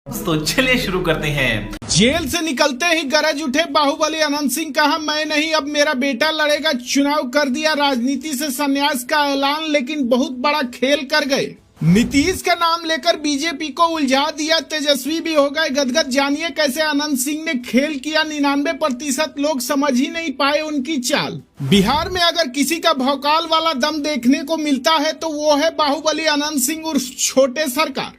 तो चलिए शुरू करते हैं। जेल से निकलते ही गरज उठे बाहुबली अनंत सिंह, कहा मैं नहीं अब मेरा बेटा लड़ेगा। चुनाव कर दिया राजनीति से संन्यास का ऐलान, लेकिन बहुत बड़ा खेल कर गए। नीतीश का नाम लेकर बीजेपी को उलझा दिया, तेजस्वी भी हो गए गदगद। जानिए कैसे अनंत सिंह ने खेल किया। 99% लोग समझ ही नहीं पाए उनकी चाल। बिहार में अगर किसी का भौकाल वाला दम देखने को मिलता है तो वो है बाहुबली अनंत सिंह उर्फ छोटे सरकार।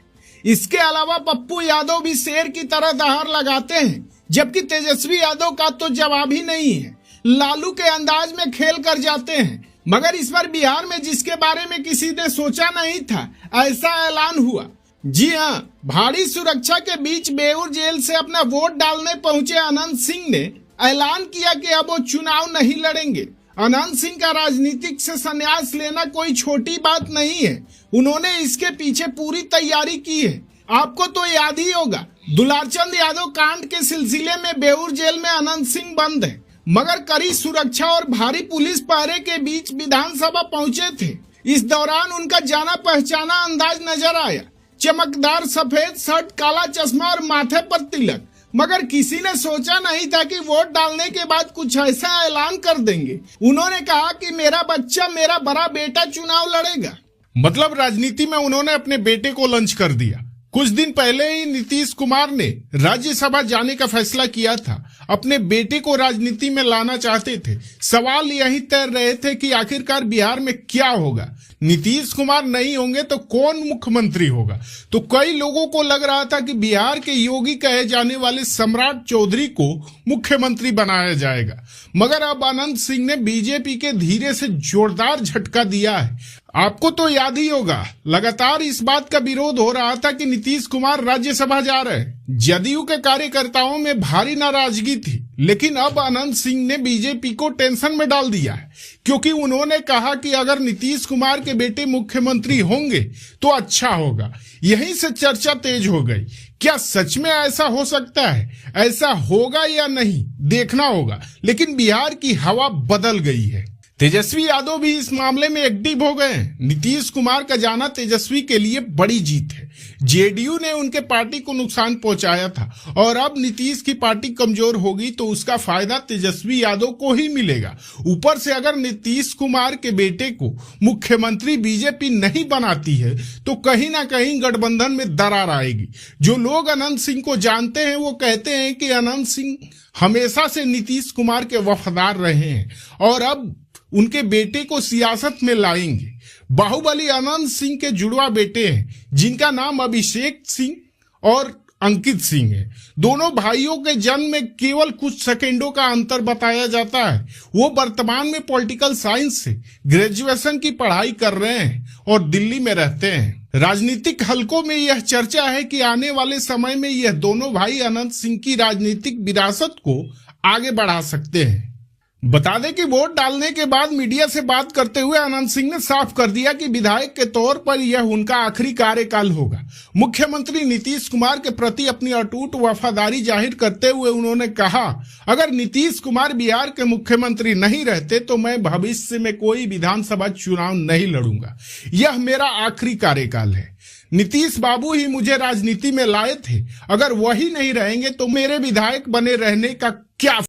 इसके अलावा पप्पू यादव भी शेर की तरह दहाड़ लगाते हैं, जबकि तेजस्वी यादव का तो जवाब ही नहीं है। लालू के अंदाज में खेल कर जाते हैं, मगर इस बार बिहार में जिसके बारे में किसी ने सोचा नहीं था, ऐसा ऐलान हुआ। जी हां, भारी सुरक्षा के बीच बेऊर जेल से अपना वोट डालने पहुंचे अनंत सिंह ने ऐलान किया कि अब वो चुनाव नहीं लड़ेंगे। अनंत सिंह का राजनीतिक से संन्यास लेना कोई छोटी बात नहीं है। उन्होंने इसके पीछे पूरी तैयारी की है। आपको तो याद ही होगा, दुलारचंद यादव कांड के सिलसिले में बेऊर जेल में अनंत सिंह बंद है, मगर कड़ी सुरक्षा और भारी पुलिस पहरे के बीच विधानसभा पहुंचे थे। इस दौरान उनका जाना पहचाना अंदाज नजर आया, चमकदार सफेद शर्ट, काला चश्मा और माथे पर तिलक। मगर किसी ने सोचा नहीं था कि वोट डालने के बाद कुछ ऐसा ऐलान कर देंगे। उन्होंने कहा कि मेरा बच्चा, मेरा बड़ा बेटा चुनाव लड़ेगा। मतलब राजनीति में उन्होंने अपने बेटे को लॉन्च कर दिया। कुछ दिन पहले ही नीतीश कुमार ने राज्यसभा जाने का फैसला किया था, अपने बेटे को राजनीति में लाना चाहते थे। सवाल यही तैर रहे थे कि आखिरकार बिहार में क्या होगा। नीतीश कुमार नहीं होंगे तो कौन मुख्यमंत्री होगा। तो कई लोगों को लग रहा था कि बिहार के योगी कहे जाने वाले सम्राट चौधरी को मुख्यमंत्री बनाया जाएगा, मगर अब अनंत सिंह ने बीजेपी के धीरे से जोरदार झटका दिया है। आपको तो याद ही होगा, लगातार इस बात का विरोध हो रहा था कि नीतीश कुमार राज्यसभा जा रहे हैं। जदयू के कार्यकर्ताओं में भारी नाराजगी थी, लेकिन अब अनंत सिंह ने बीजेपी को टेंशन में डाल दिया है, क्योंकि उन्होंने कहा कि अगर नीतीश कुमार के बेटे मुख्यमंत्री होंगे तो अच्छा होगा। यहीं से चर्चा तेज हो गई। क्या सच में ऐसा हो सकता है? ऐसा होगा या नहीं, देखना होगा। लेकिन बिहार की हवा बदल गई है। तेजस्वी यादव भी इस मामले में एक्टिव हो गए हैं। नीतीश कुमार का जाना तेजस्वी के लिए बड़ी जीत है। जेडीयू ने उनके पार्टी को नुकसान पहुंचाया था, और अब नीतीश की पार्टी कमजोर होगी तो उसका फायदा तेजस्वी यादव को ही मिलेगा। ऊपर से अगर नीतीश कुमार के बेटे को मुख्यमंत्री बीजेपी नहीं बनाती है तो कहीं ना कहीं गठबंधन में दरार आएगी। जो लोग अनंत सिंह को जानते हैं वो कहते हैं कि अनंत सिंह हमेशा से नीतीश कुमार के वफादार रहे हैं और अब उनके बेटे को सियासत में लाएंगे। बाहुबली अनंत सिंह के जुड़वा बेटे हैं, जिनका नाम अभिषेक सिंह और अंकित सिंह है। दोनों भाइयों के जन्म में केवल कुछ सेकंडों का अंतर बताया जाता है। वो वर्तमान में पॉलिटिकल साइंस से ग्रेजुएशन की पढ़ाई कर रहे हैं और दिल्ली में रहते हैं। राजनीतिक हलकों में यह चर्चा है कि आने वाले समय में यह दोनों भाई अनंत सिंह की राजनीतिक विरासत को आगे बढ़ा सकते हैं। बता दें कि वोट डालने के बाद मीडिया से बात करते हुए अनंत सिंह ने साफ कर दिया कि विधायक के तौर पर यह उनका आखिरी कार्यकाल होगा। मुख्यमंत्री नीतीश कुमार के प्रति अपनी अटूट वफादारी जाहिर करते हुए उन्होंने कहा, अगर नीतीश कुमार बिहार के मुख्यमंत्री नहीं रहते तो मैं भविष्य में कोई विधानसभा चुनाव नहीं लड़ूंगा। यह मेरा आखिरी कार्यकाल है। नीतीश बाबू ही मुझे राजनीति में लाए थे। अगर वही नहीं रहेंगे तो मेरे विधायक बने रहने का क्या